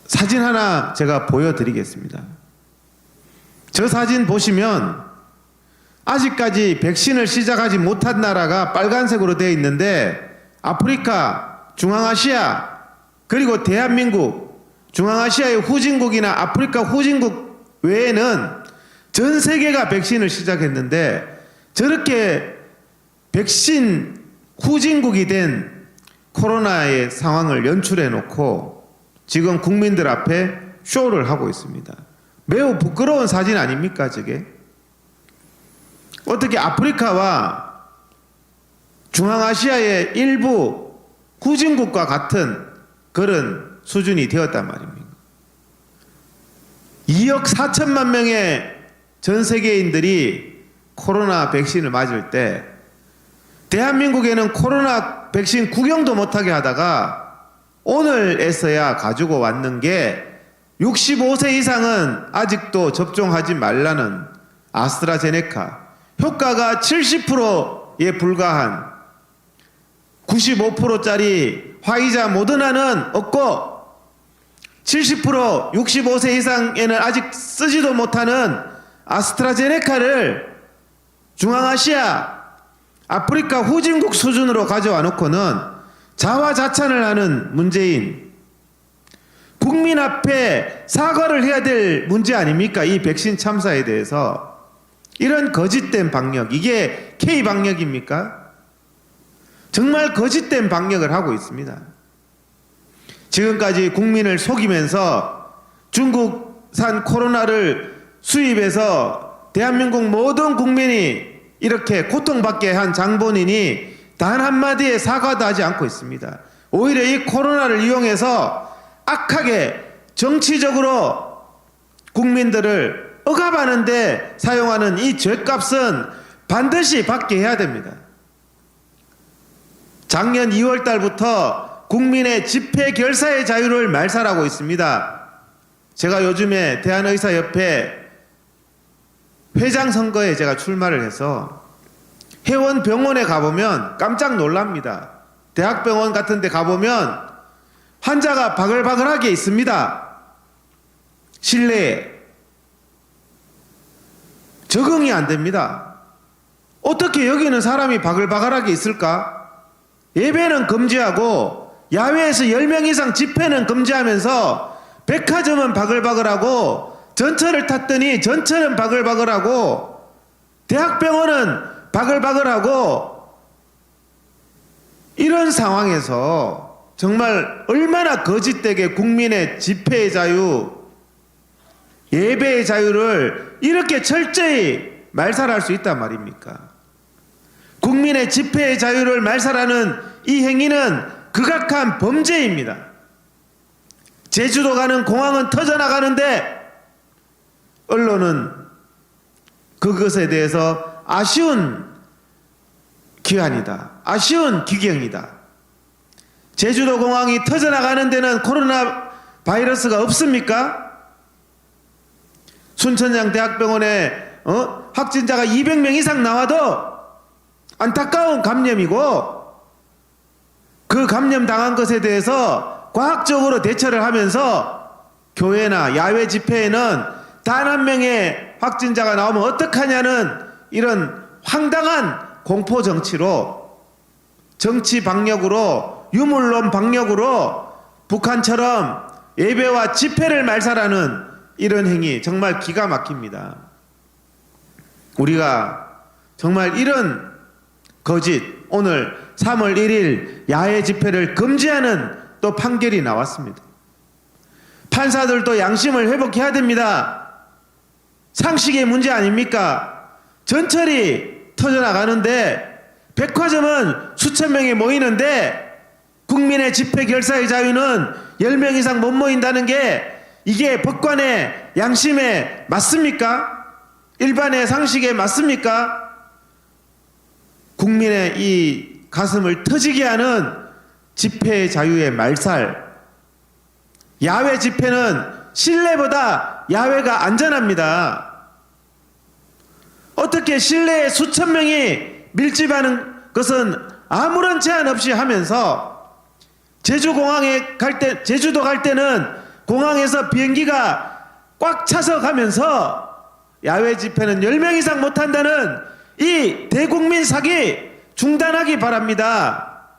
사진 하나 제가 보여드리겠습니다. 저 사진 보시면 아직까지 백신을 시작하지 못한 나라가 빨간색으로 되어 있는데 아프리카, 중앙아시아, 그리고 대한민국, 중앙아시아의 후진국이나 아프리카 후진국 외에는 전 세계가 백신을 시작했는데 저렇게 백신 후진국이 된 코로나의 상황을 연출해 놓고 지금 국민들 앞에 쇼를 하고 있습니다. 매우 부끄러운 사진 아닙니까, 저게? 어떻게 아프리카와 중앙아시아의 일부 후진국과 같은 그런 수준이 되었단 말입니다. 2억 4천만 명의 전 세계인들이 코로나 백신을 맞을 때 대한민국에는 코로나 백신 구경도 못하게 하다가 오늘에서야 가지고 왔는 게 65세 이상은 아직도 접종하지 말라는 아스트라제네카, 효과가 70%에 불과한 95%짜리 화이자 모더나는 없고 70% 65세 이상에는 아직 쓰지도 못하는 아스트라제네카를 중앙아시아, 아프리카 후진국 수준으로 가져와 놓고는 자화자찬을 하는 문재인, 국민 앞에 사과를 해야 될 문제 아닙니까? 이 백신 참사에 대해서. 이런 거짓된 방역, 이게 K방역입니까? 정말 거짓된 방역을 하고 있습니다. 지금까지 국민을 속이면서 중국산 코로나를 수입해서 대한민국 모든 국민이 이렇게 고통받게 한 장본인이 단 한마디의 사과도 하지 않고 있습니다. 오히려 이 코로나를 이용해서 악하게 정치적으로 국민들을 억압하는데 사용하는 이 죗값은 반드시 받게 해야 됩니다. 작년 2월 달부터 국민의 집회 결사의 자유를 말살하고 있습니다. 제가 요즘에 대한의사협회 회장 선거에 제가 출마를 해서 회원병원에 가보면 깜짝 놀랍니다. 대학병원 같은 데 가보면 환자가 바글바글하게 있습니다. 실내에. 적응이 안 됩니다. 어떻게 여기는 사람이 바글바글하게 있을까? 예배는 금지하고 야외에서 10명 이상 집회는 금지하면서 백화점은 바글바글하고 전철을 탔더니 전철은 바글바글하고 대학병원은 바글바글하고 이런 상황에서 정말 얼마나 거짓되게 국민의 집회의 자유, 예배의 자유를 이렇게 철저히 말살할 수 있단 말입니까? 국민의 집회의 자유를 말살하는 이 행위는 극악한 범죄입니다. 제주도 가는 공항은 터져나가는데 언론은 그것에 대해서 아쉬운 기한이다, 아쉬운 기경이다. 제주도 공항이 터져나가는 데는 코로나 바이러스가 없습니까? 순천향 대학병원에 확진자가 200명 이상 나와도 안타까운 감염이고 그 감염 당한 것에 대해서 과학적으로 대처를 하면서 교회나 야외 집회에는 단 한 명의 확진자가 나오면 어떡하냐는 이런 황당한 공포 정치로, 정치 방역으로, 유물론 방역으로 북한처럼 예배와 집회를 말살하는 이런 행위 정말 기가 막힙니다. 우리가 정말 이런 거짓, 오늘 3월 1일 야외 집회를 금지하는 또 판결이 나왔습니다. 판사들도 양심을 회복해야 됩니다. 상식의 문제 아닙니까? 전철이 터져나가는데 백화점은 수천 명이 모이는데 국민의 집회 결사의 자유는 10명 이상 못 모인다는 게 이게 법관의 양심에 맞습니까? 일반의 상식에 맞습니까? 국민의 이 가슴을 터지게 하는 집회의 자유의 말살. 야외 집회는 실내보다 야외가 안전합니다. 어떻게 실내에 수천 명이 밀집하는 것은 아무런 제한 없이 하면서 제주도 갈 때는 공항에서 비행기가 꽉 차서 가면서 야외 집회는 10명 이상 못한다는 이 대국민 사기 중단하기 바랍니다.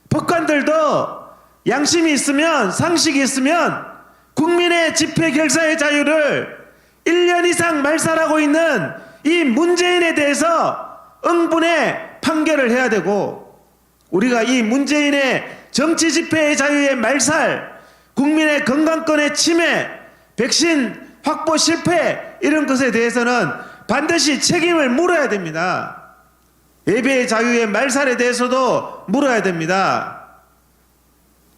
법관들도 양심이 있으면, 상식이 있으면 국민의 집회 결사의 자유를 1년 이상 말살하고 있는 이 문재인에 대해서 응분의 판결을 해야 되고, 우리가 이 문재인의 정치 집회의 자유의 말살, 국민의 건강권의 침해, 백신 확보 실패, 이런 것에 대해서는 반드시 책임을 물어야 됩니다. 예배의 자유의 말살에 대해서도 물어야 됩니다.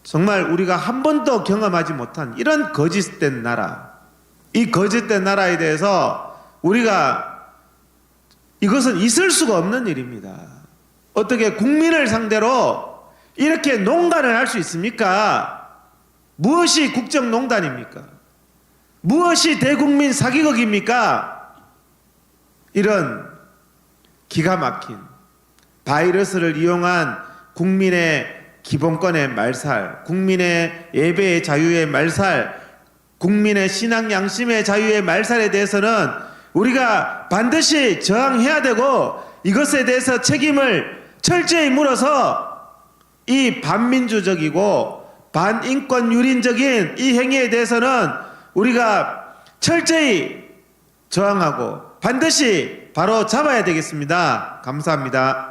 정말 우리가 한 번도 경험하지 못한 이런 거짓된 나라, 이 거짓된 나라에 대해서 우리가, 이것은 있을 수가 없는 일입니다. 어떻게 국민을 상대로 이렇게 농간을 할 수 있습니까? 무엇이 국정농단입니까? 무엇이 대국민 사기극입니까? 이런 기가 막힌 바이러스를 이용한 국민의 기본권의 말살, 국민의 예배의 자유의 말살, 국민의 신앙 양심의 자유의 말살에 대해서는 우리가 반드시 저항해야 되고, 이것에 대해서 책임을 철저히 물어서 이 반민주적이고 반인권 유린적인 이 행위에 대해서는 우리가 철저히 저항하고 반드시 바로 잡아야 되겠습니다. 감사합니다.